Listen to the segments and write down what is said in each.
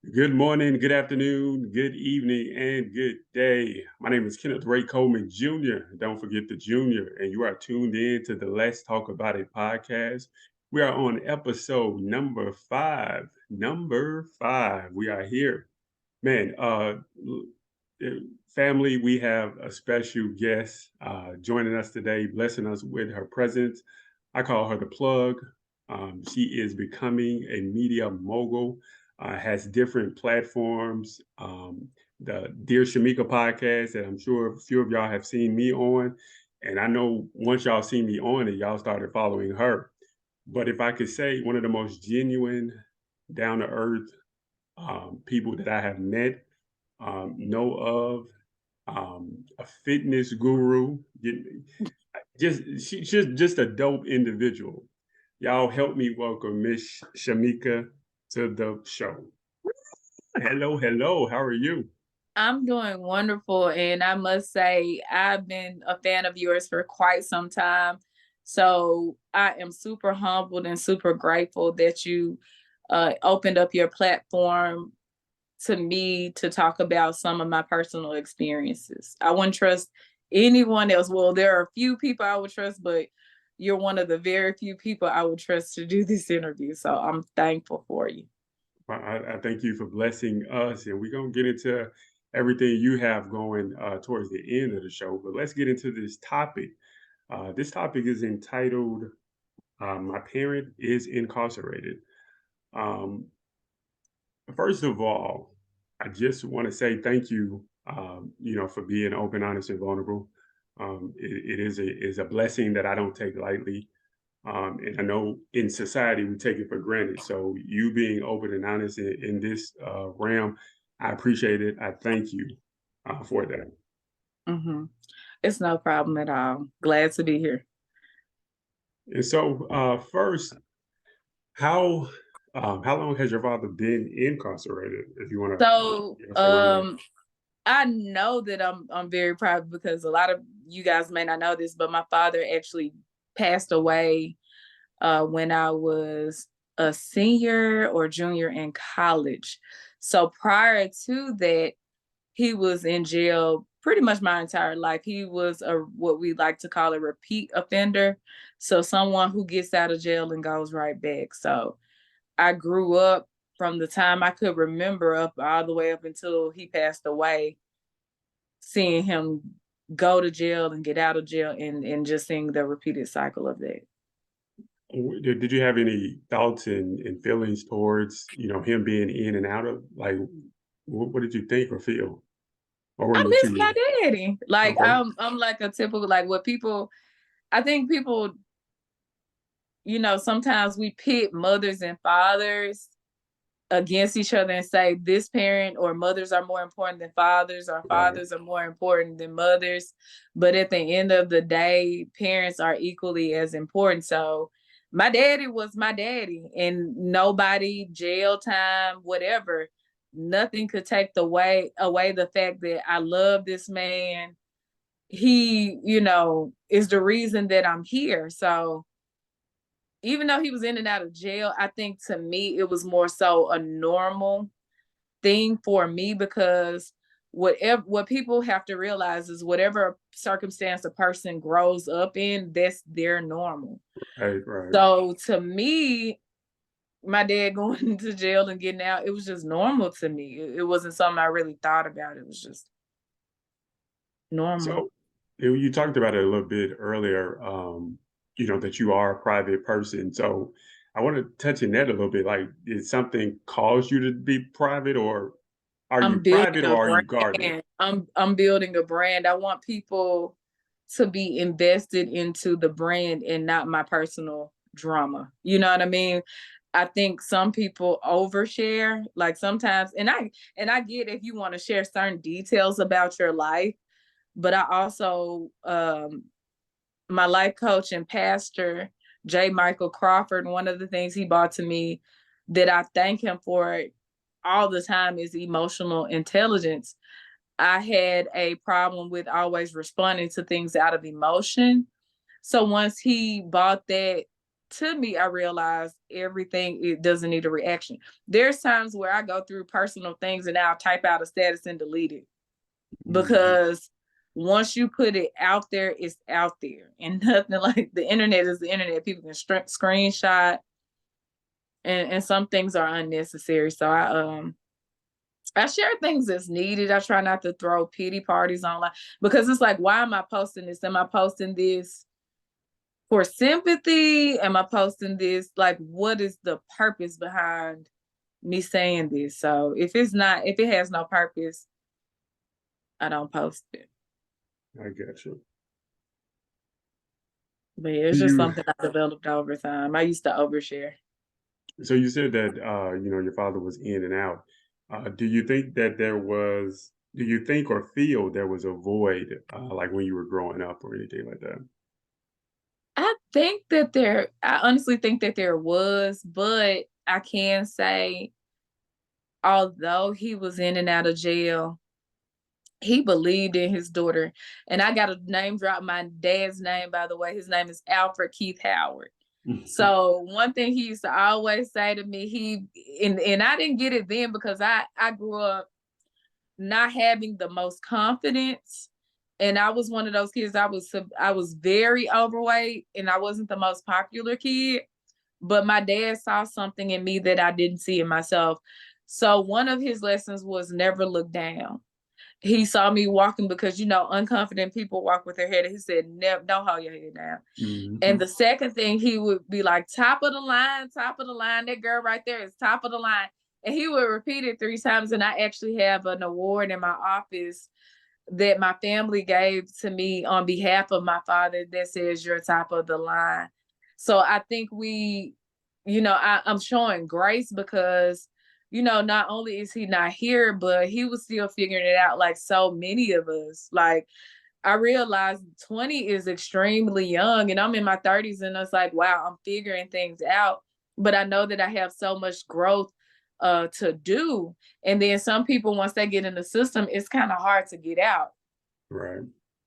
Good morning, good afternoon, good evening, and good day. My name is Kenneth Ray Coleman Jr. Don't forget the Junior, and you are tuned in to the Let's Talk About It podcast. We are on episode number five. Number five. We are here. Man, family, we have a special guest joining us today, blessing us with her presence. I call her the plug. She is becoming a media mogul, has different platforms. The Dear Shamika podcast that I'm sure a few of y'all have seen me on. And I know once y'all see me on it, y'all started following her. But if I could say one of the most genuine, down to earth people that I have met, know of, a fitness guru, she's just a dope individual. Y'all help me welcome Miss Shamika to the show. Hello, hello. How are you? I'm doing wonderful, and I must say I've been a fan of yours for quite some time. So I am super humbled and super grateful that you opened up your platform to me to talk about some of my personal experiences. I wouldn't trust anyone else. Well, there are a few people I would trust, but you're one of the very few people I would trust to do this interview. So I'm thankful for you. I thank you for blessing us, and we're gonna get into everything you have going towards the end of the show. But let's get into this topic. This topic is entitled "My Parent is Incarcerated." Um, First of all, I just want to say thank you, for being open, honest, and vulnerable. It is a blessing that I don't take lightly, and I know in society we take it for granted. So you being open and honest in this realm, I appreciate it. I thank you for that. hmm It's no problem at all. Glad to be here. And so, first, how how long has your father been incarcerated? If you want to, So, give us a rundown. I know that I'm very proud because a lot of you guys may not know this, but my father actually passed away when I was a senior or junior in college. So prior to that, he was in jail pretty much my entire life. He was a what we like to call a repeat offender. So someone who gets out of jail and goes right back. So I grew up from the time I could remember up all the way up until he passed away, seeing him go to jail and get out of jail and just seeing the repeated cycle of that. Did you have any thoughts and feelings towards, him being in and out of like what did you think or feel? Or I when miss you my daddy. Like okay. I'm like a typical like what people I think people, sometimes we pit mothers and fathers against each other and say this parent or mothers are more important than fathers or Right. fathers are more important than mothers. But at the end of the day, parents are equally as important. So my daddy was my daddy, and nobody, jail time, whatever, nothing could take away the fact that I love this man. He, is the reason that I'm here. So even though he was in and out of jail, I think to me it was more so a normal thing for me because what people have to realize is whatever circumstance a person grows up in, that's their normal. Right, right. So to me, my dad going to jail and getting out, it was just normal to me. It wasn't something I really thought about. It was just normal. So you talked about it a little bit earlier, that you are a private person. So I want to touch on that a little bit. Like, did something cause you to be private, or are you I'm building private, a or are you guarded? brand. I'm building a brand. I want people to be invested into the brand and not my personal drama. You know what I mean? I think some people overshare. Like sometimes, and I get if you want to share certain details about your life, but I also my life coach and pastor J. Michael Crawford, one of the things he brought to me that I thank him for all the time is emotional intelligence. I had a problem with always responding to things out of emotion. So once he bought that to me, I realize everything, it doesn't need a reaction. There's times where I go through personal things and I'll type out a status and delete it, Mhm. because once you put it out there, it's out there, and nothing like the internet is the internet. People can screenshot, and some things are unnecessary. So I share things as needed. I try not to throw pity parties online, because it's like, why am I posting this? Am I posting this for sympathy? Am I posting this? Like, what is the purpose behind me saying this? So if it has no purpose, I don't post it. I got you. But yeah, Do it's just you something I developed over time. I used to overshare. so you said that, your father was in and out. Do you think that do you think or feel there was a void, like when you were growing up or anything like that? I honestly think that there was, but I can say, although he was in and out of jail, he believed in his daughter. And I got to name drop my dad's name, by the way. His name is Alfred Keith Howard. So one thing he used to always say to me, and I didn't get it then, because I grew up not having the most confidence. And I was one of those kids. I was very overweight, and I wasn't the most popular kid. But my dad saw something in me that I didn't see in myself. So one of his lessons was never look down. He saw me walking, because unconfident people walk with their head. And he said, never, don't hold your head down. And Mhm. the second thing, he would be like, top of the line, top of the line. That girl right there is top of the line. And he would repeat it 3 times. And I actually have an award in my office that my family gave to me on behalf of my father that says you're top of the line. So I think I'm showing grace, because, not only is he not here, but he was still figuring it out, like so many of us. Like, I realized 20 is extremely young, and I'm in my 30s, and it's like, wow, I'm figuring things out. But I know that I have so much growth to do. And then some people, once they get in the system, it's kind of hard to get out. Right.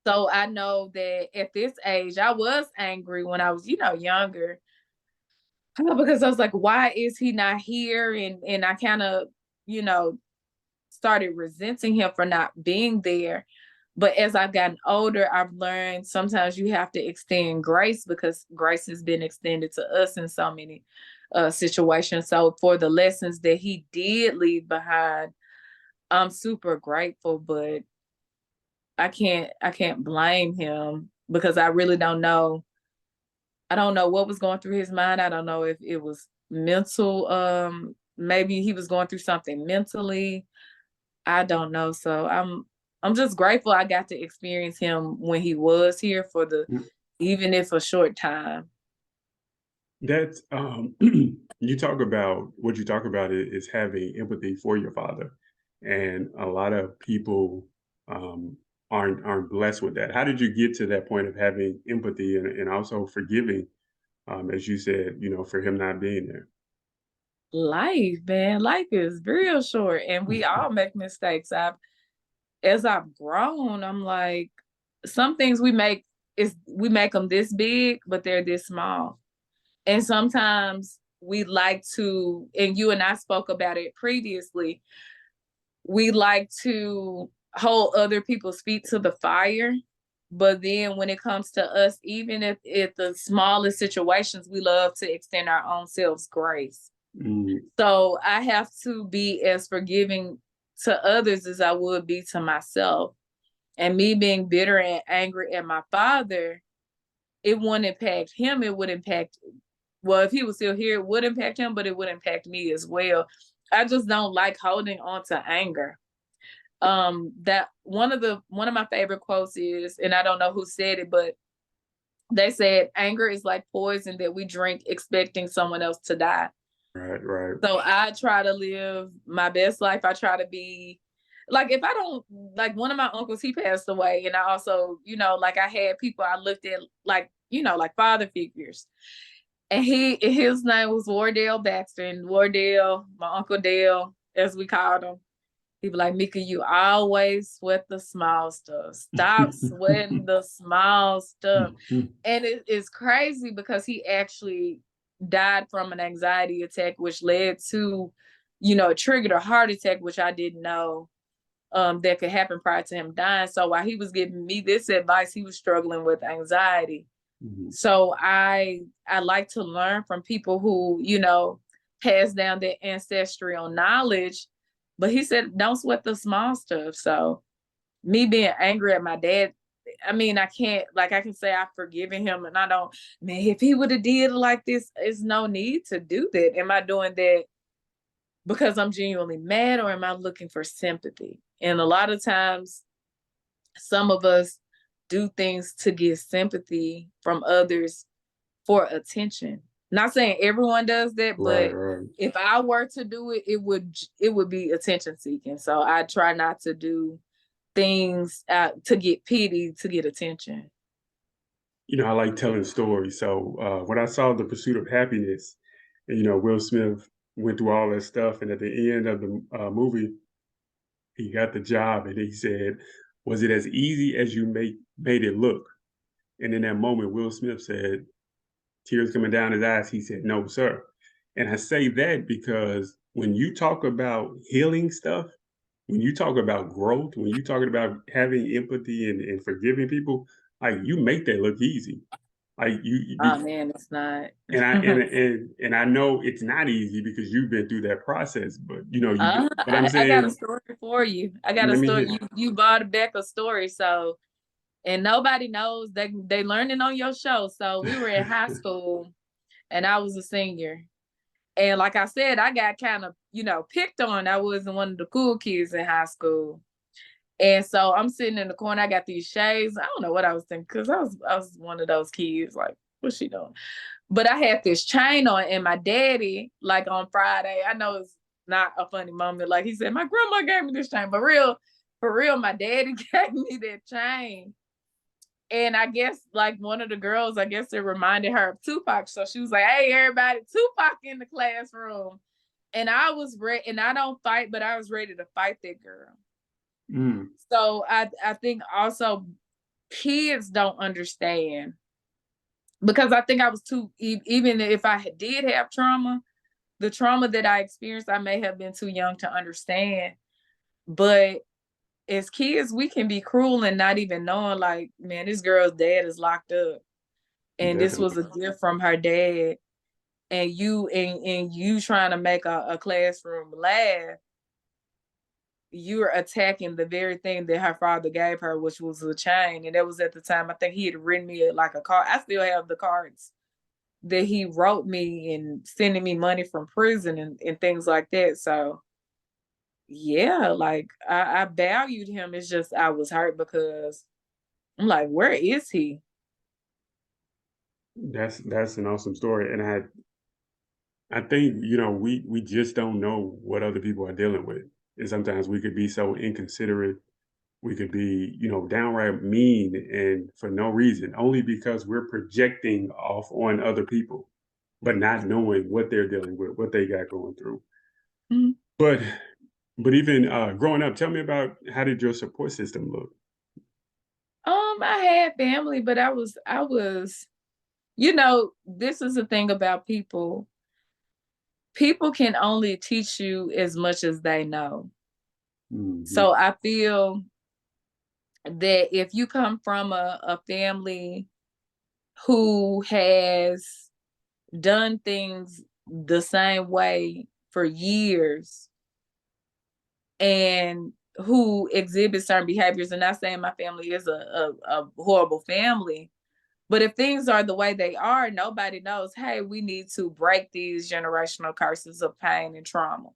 So I know that at this age, I was angry when I was, younger, because I was like, why is he not here? And I kind of, you know, started resenting him for not being there. But as I've gotten older, I've learned sometimes you have to extend grace, because grace has been extended to us in so many situations. So for the lessons that he did leave behind, I'm super grateful. But I can't blame him, because I really don't know. I don't know what was going through his mind. I don't know if it was mental. Maybe he was going through something mentally. I don't know. So I'm just grateful I got to experience him when he was here, for the Mm. even if a short time. That's you talk about what you talk about is having empathy for your father, and a lot of people um, aren't blessed with that. How did you get to that point of having empathy and also forgiving, as you said, for him not being there? Life, man, life is real short, and we all make mistakes. As I've grown, I'm like, some things we make them this big, but they're this small. And sometimes we like to, and you and I spoke about it previously, we like to hold other people's feet to the fire. But then when it comes to us, even if the smallest situations, we love to extend our own selves grace. Mm, So I have to be as forgiving to others as I would be to myself. And me being bitter and angry at my father, it wouldn't impact him. It would impact, well, if he was still here, it would impact him, but it would impact me as well. I just don't like holding on to anger. That one of my favorite quotes is, and I don't know who said it, but they said anger is like poison that we drink expecting someone else to die. right, right. So I try to live my best life. I try to be like, if I don't, like, one of my uncles, he passed away. And I also, like, I had people I looked at, like, like father figures. And his name was Wardell Baxter. And Wardell, my Uncle Dale, as we called him, he be like, Mika, you always sweat the small stuff. Stop sweating the small stuff. And it is crazy, because he actually died from an anxiety attack, which led to, it triggered a heart attack, which I didn't know that could happen prior to him dying. So while he was giving me this advice, he was struggling with anxiety. Mhm. So I like to learn from people who, pass down their ancestral knowledge. But he said, don't sweat the small stuff. So me being angry at my dad, I mean, I can't, like, I can say I've forgiven him, and I don't, man, if he would have did it like this, there's no need to do that. Am I doing that because I'm genuinely mad, or am I looking for sympathy? And a lot of times, some of us do things to get sympathy from others for attention. Not saying everyone does that, Right, but right. if I were to do it, it would be attention seeking. So I try not to do things to get pity, to get attention. I like telling stories. So when I saw The Pursuit of Happiness, and, Will Smith went through all that stuff, and at the end of the movie, he got the job, and he said, "Was it as easy as you made it look?" And in that moment, Will Smith said, tears coming down his eyes, he said, "No, sir." And I say that because when you talk about healing stuff, when you talk about growth, when you talking about having empathy and forgiving people, like, you make that look easy. Like, Oh man, it's not. and I know it's not easy because you've been through that process, but, but I'm I got a saying, story for you. I got a let me story. hear. You brought back a story, so and nobody knows, they learning on your show. So we were in high school, and I was a senior. And like I said, I got kind of, picked on. I wasn't one of the cool kids in high school. And so I'm sitting in the corner. I got these shades. I don't know what I was thinking, because I was one of those kids like, what's she doing? But I had this chain on, and my daddy, like on Friday, I know it's not a funny moment. Like he said, my grandma gave me this chain, but for real, my daddy gave me that chain. And I guess like one of the girls, I guess it reminded her of Tupac. So she was like, hey, everybody, Tupac in the classroom. And I was ready, and I don't fight, but I was ready to fight that girl. Mm, So I think also kids don't understand, because I think I was too, even if I did have trauma, the trauma that I experienced, I may have been too young to understand. But as kids, we can be cruel and not even knowing, like, man, this girl's dad is locked up, and this was definitely. a gift from her dad, and you trying to make a classroom laugh, you're attacking the very thing that her father gave her, which was a chain. And that was at the time, I think he had written me like a card. I still have the cards that he wrote me, and sending me money from prison, and things like that. So yeah, like I valued him. It's just I was hurt because I'm like, where is he? That's an awesome story, and I think, we just don't know what other people are dealing with, and sometimes we could be so inconsiderate. We could be, downright mean and for no reason, only because we're projecting off on other people, but not knowing what they're dealing with, what they got going through. Mhm. But even growing up, tell me about, how did your support system look? I had family, but I was, this is the thing about people. People can only teach you as much as they know. Hmm. So I feel that if you come from a family who has done things the same way for years, and who exhibit certain behaviors, and not saying my family is a horrible family, but if things are the way they are, nobody knows, hey, we need to break these generational curses of pain and trauma.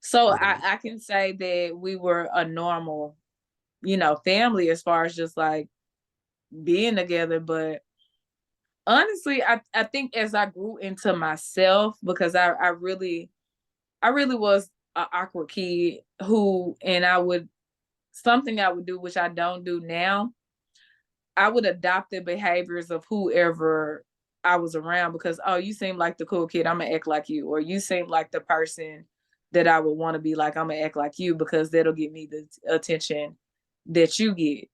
So Right. I can say that we were a normal, family, as far as just like being together. But honestly, I think as I grew into myself, because I really was an awkward kid who, and something I would do, which I don't do now, I would adopt the behaviors of whoever I was around, because, oh, you seem like the cool kid, I'm gonna act like you, or you seem like the person that I would want to be like, I'm gonna act like you, because that'll get me the attention that you get.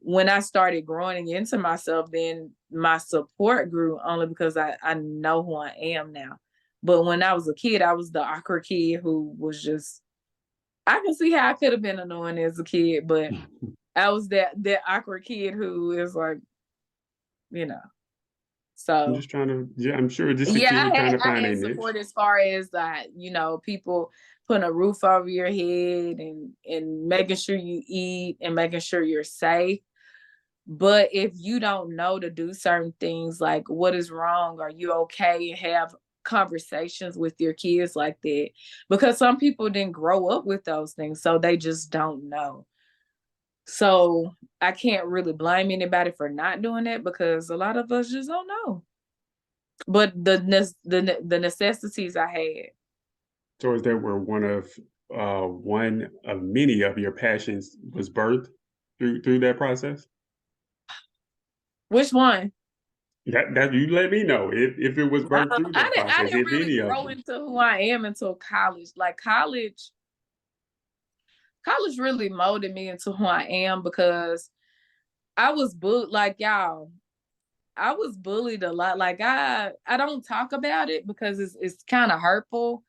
When I started growing into myself, then my support grew only because I know who I am now. But when I was a kid, I was the awkward kid who was just, I can see how I could have been annoying as a kid, but I was that awkward kid who is like, you know. I'm So just trying to, yeah, I'm sure just a yeah, kid trying to I find a had niche. support as far as people putting a roof over your head and making sure you eat and making sure you're safe. But if you don't know to do certain things, like what is wrong, are you okay, and have conversations with your kids like that, because some people didn't grow up with those things, so they just don't know. So I can't really blame anybody for not doing that because a lot of us just don't know. But the necessities I had. So is that where one of many of your passions was birthed through that process? Which one? That you let me know if it was birthed through that I process, didn't if really any of grow them. into who I am until college. Like college really molded me into who I am because I was bullied, like y'all. I was bullied a lot. Like I don't talk about it because it's kind of hurtful.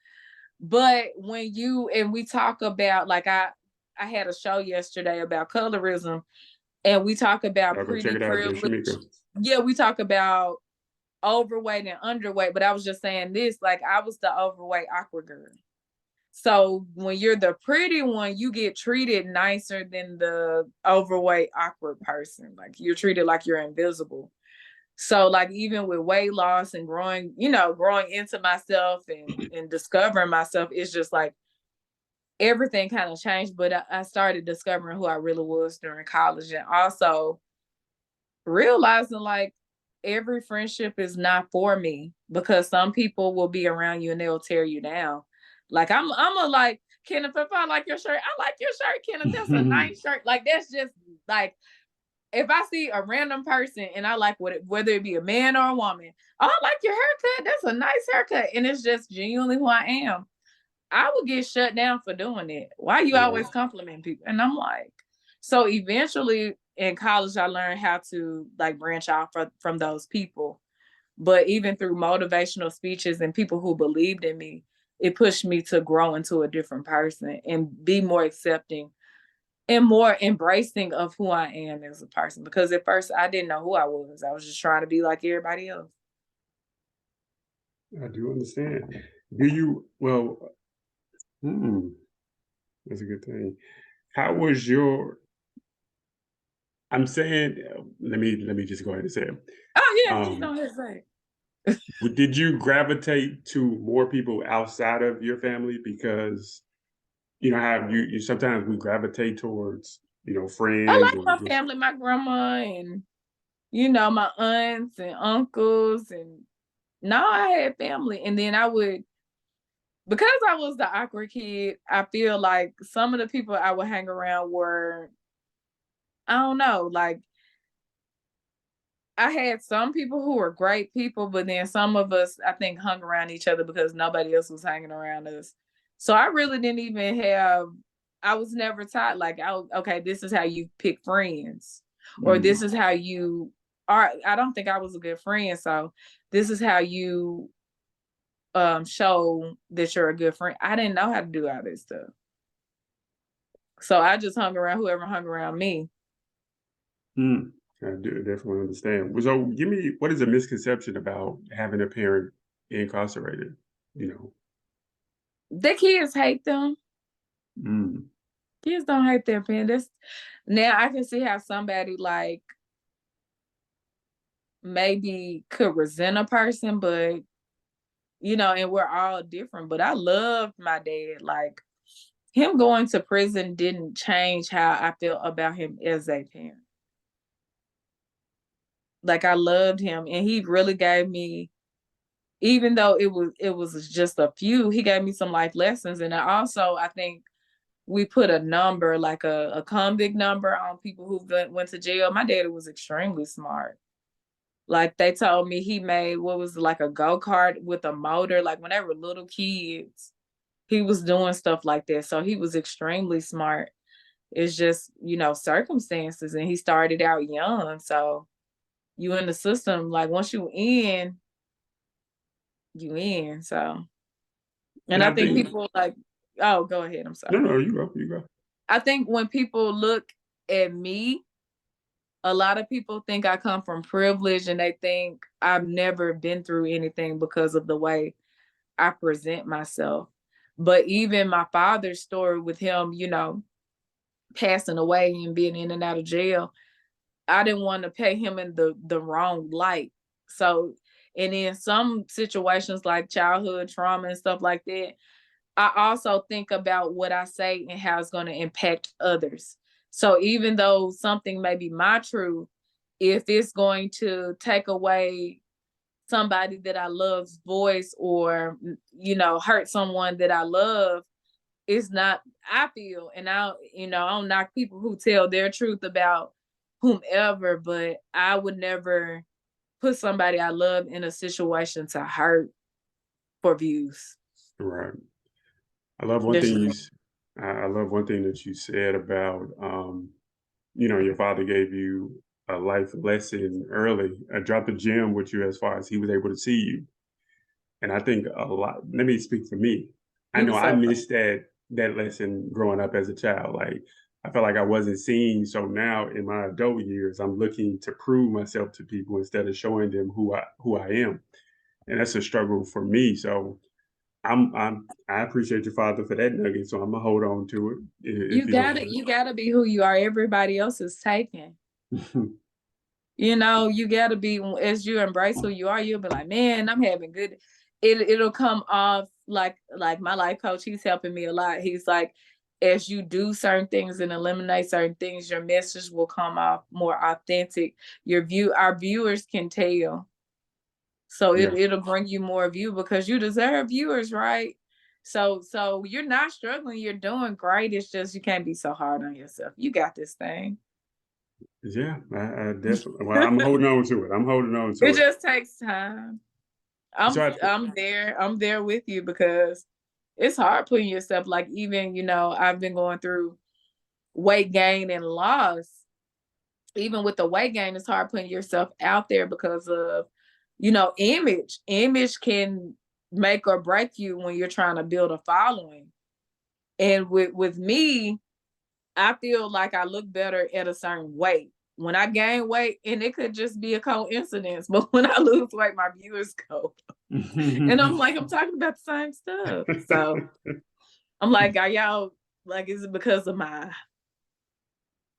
But when you and we talk about, like, I had a show yesterday about colorism, and we talk about Y'all go check pretty it out, Miss privilege. Shamika. Yeah, we talk about overweight and underweight, but I was just saying this, like I was the overweight awkward girl. So when you're the pretty one, you get treated nicer than the overweight awkward person. Like you're treated like you're invisible. So like even with weight loss and growing, growing into myself and discovering myself, it's just like everything kind of changed. But I started discovering who I really was during college, and also realizing like every friendship is not for me, because some people will be around you and they'll tear you down. Like I'm a like, Kenneth, if I like your shirt, I like your shirt, Kenneth. That's a nice shirt. Like that's just like, if I see a random person and I like whether it be a man or a woman, oh, I like your haircut. That's a nice haircut, and it's just genuinely who I am. I would get shut down for doing it. Why you Yeah, always compliment people? And I'm like, so eventually in college, I learned how to like branch out from those people. But even through motivational speeches and people who believed in me, it pushed me to grow into a different person and be more accepting and more embracing of who I am as a person. Because at first I didn't know who I was. I was just trying to be like everybody else. I do understand. Do you well, hmm, that's a good thing. How was your I'm saying, let me just go ahead and say it. Oh yeah, just Um, don't hesitate. did you gravitate to more people outside of your family because you know how you sometimes we gravitate towards I friends like or my just family, my grandma and my aunts and uncles, and no, I had family. And then I would, because I was the awkward kid, I feel like some of the people I would hang around were, I don't know, like I had some people who were great people, but then some of us, I think, hung around each other because nobody else was hanging around us. So I really didn't even have, I was never taught, like, okay, this is how you pick friends, or this mm, is how you are. I don't think I was a good friend. So this is how you show that you're a good friend. I didn't know how to do all this stuff. So I just hung around whoever hung around me. mm, I do definitely understand. So give me what is a misconception about having a parent incarcerated? You know, The kids hate them. mm, Kids don't hate their parents. Now I can see how somebody like maybe could resent a person, but and we're all different. But I loved my dad. Like him going to prison didn't change how I felt about him as a parent. Like I loved him, and he really gave me, even though it was just a few, he gave me some life lessons. And I think we put a number, like a convict number, on people who went to jail. My daddy was extremely smart. Like they told me he made what was like a go-kart with a motor, like when they were little kids. He was doing stuff like that. So he was extremely smart. It's just, circumstances. And he started out young. So you in the system, like once you in. So, and And I I think think people like, oh, go ahead. I'm no, sorry. no, you go, you go. I think when people look at me, a lot of people think I come from privilege and they think I've never been through anything because of the way I present myself. But even my father's story with him, passing away and being in and out of jail, I didn't want to pay him in the wrong light. So, and in some situations like childhood trauma and stuff like that, I also think about what I say and how it's going to impact others. So even though something may be my truth, if it's going to take away somebody that I love's voice or hurt someone that I love, it's not, I feel, and I don't knock people who tell their truth about whomever, but I would never put somebody I love in a situation to hurt for views. Right. I love one That's thing just, I love one thing that you said about, your father gave you a life lesson early, dropped a gem with you as far as he was able to see you. And I think a lot, let me speak for me. I he know was I so missed that lesson growing up as a child. Like I felt like I wasn't seen. So now in my adult years, I'm looking to prove myself to people instead of showing them who I am. And that's a struggle for me. So I appreciate your father for that nugget. So I'm gonna hold on to it if you you don't gotta mind. you gotta be who you are. Everybody else is taken. You gotta be, as you embrace who you are, you'll be like, man, I'm having good. It'll come off like my life coach, he's helping me a lot. He's like, as you do certain things and eliminate certain things, your message will come off more authentic. Our viewers can tell. So Yeah, it'll bring you more view because you deserve viewers, right? So you're not struggling, you're doing great. It's just you can't be so hard on yourself. You got this thing. yeah, I definitely. Well, I'm holding on to it. I'm holding on It to it. just takes time. I'm So I'm there. I'm there with you because it's hard putting yourself, like, even, I've been going through weight gain and loss. Even with the weight gain, it's hard putting yourself out there because of, image. Image can make or break you when you're trying to build a following. And with me, I feel like I look better at a certain weight. When I gain weight, and it could just be a coincidence, but when I lose weight, my viewers go. And I'm like, I'm talking about the same stuff. So I'm like, are y'all, like, is it because of my,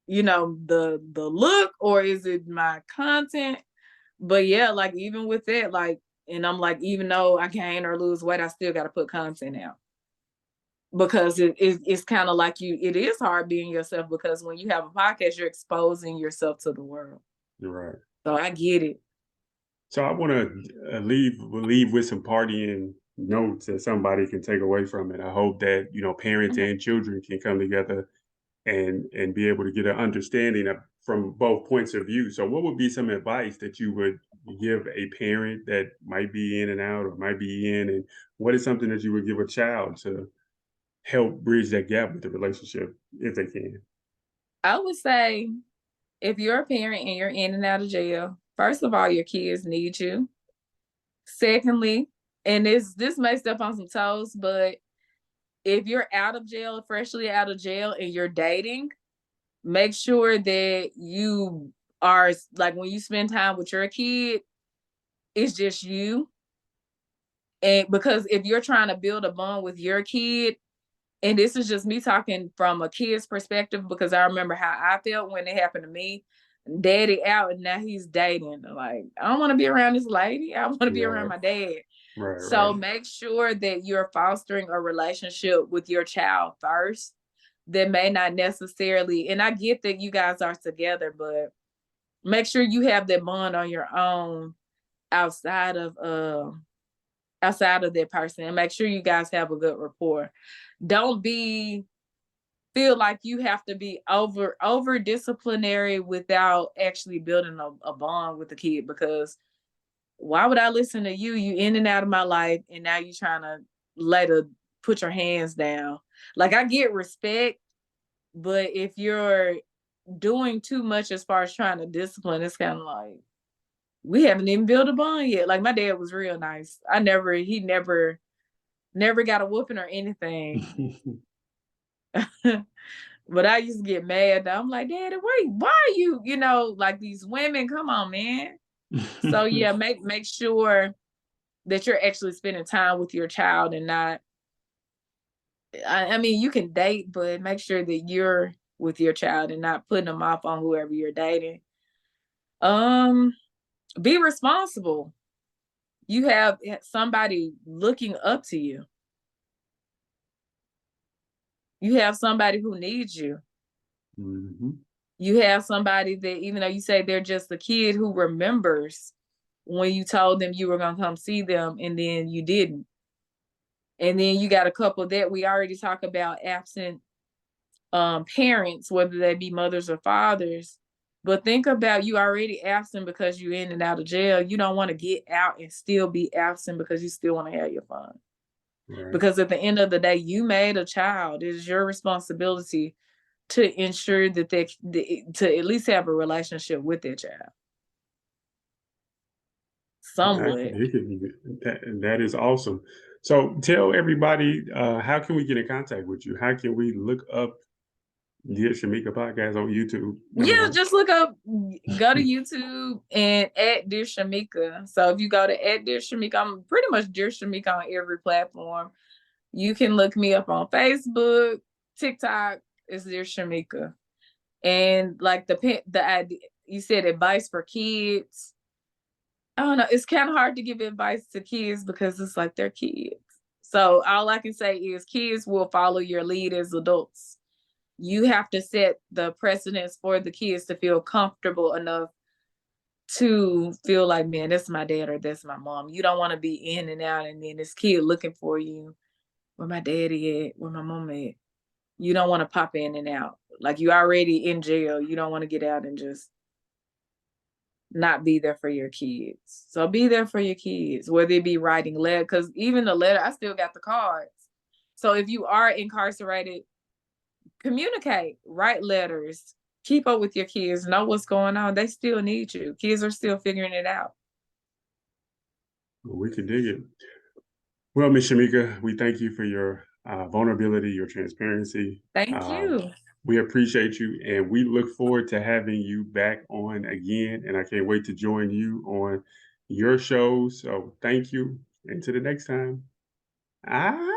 the look, or is it my content? But yeah, like even with that, like, and I'm like, even though I gain or lose weight, I still got to put content out because it's kind of like it is hard being yourself because when you have a podcast, you're exposing yourself to the world. You're right. So I get it. So I want to leave with some partying notes that somebody can take away from it. I hope that parents Mhm. and children can come together and be able to get an understanding from both points of view. So, what would be some advice that you would give a parent that might be in and out or might be in, and what is something that you would give a child to help bridge that gap with the relationship if they can? I would say if you're a parent and you're in and out of jail, first of all, your kids need you. Secondly, and this may step on some toes, but if you're out of jail, freshly out of jail, and you're dating, make sure that you are, like, when you spend time with your kid, it's just you. And because if you're trying to build a bond with your kid, and this is just me talking from a kid's perspective, because I remember how I felt when it happened to me. Daddy out and now he's dating. Like, I don't want to be around this lady. I want to be around Right, my dad. right, So right. make sure that you're fostering a relationship with your child first that may not necessarily, and I get that you guys are together, but make sure you have that bond on your own outside of outside of that person, and make sure you guys have a good rapport. Don't be feel like you have to be over disciplinary without actually building a bond with the kid, because why would I listen to you? You in and out of my life, and now you trying to later put your hands down. Like, I get respect, But if you're doing too much as far as trying to discipline, it's kind of like we haven't even built a bond yet. Like my dad was real nice. He never got a whooping or anything. But I used to get mad. I'm like, Daddy, why are you, like these women? Come on, man. So yeah, make sure that you're actually spending time with your child and not. I mean, you can date, but make sure that you're with your child and not putting them off on whoever you're dating. Um, be responsible. You have somebody looking up to you. You have somebody who needs you. Mhm. You have somebody that, even though you say they're just a kid, who remembers when you told them you were going to come see them and then you didn't. And then you got a couple that we already talk about absent parents, whether they be mothers or fathers. But think about, you already absent because you're in and out of jail. You don't want to get out and still be absent because you still want to have your fun. Right. Because at the end of the day, you made a child. It is your responsibility to ensure that to at least have a relationship with their child. I Somewhat. can dig it. That is awesome. So tell everybody, how can we get in contact with you? How can we look up the Shamika podcast on YouTube? Number Yeah, one. just look up, go to YouTube and at Dear Shamika. So if you go to at Dear Shamika, I'm pretty much Dear Shamika on every platform. You can look me up on Facebook, TikTok is Dear Shamika. And like the idea, you said advice for kids. I don't know. It's kind of hard to give advice to kids because it's like they're kids. So all I can say is kids will follow your lead as adults. You have to set the precedence for the kids to feel comfortable enough to feel like, man, that's my dad or that's my mom. You don't want to be in and out and then this kid looking for you. Where my daddy at? Where my mom at? You don't want to pop in and out. Like you already in jail. You don't want to get out and just not be there for your kids. So be there for your kids, whether it be writing letter, because even the letter, I still got the cards. So if you are incarcerated, communicate, write letters, keep up with your kids, know what's going on. They still need you. Kids are still figuring it out. We can dig it. Well, Miss Shamika, we thank you for your vulnerability, your transparency. Thank Um, you. we appreciate you, and we look forward to having you back on again. And I can't wait to join you on your show. So thank you. Until the next time. Ah.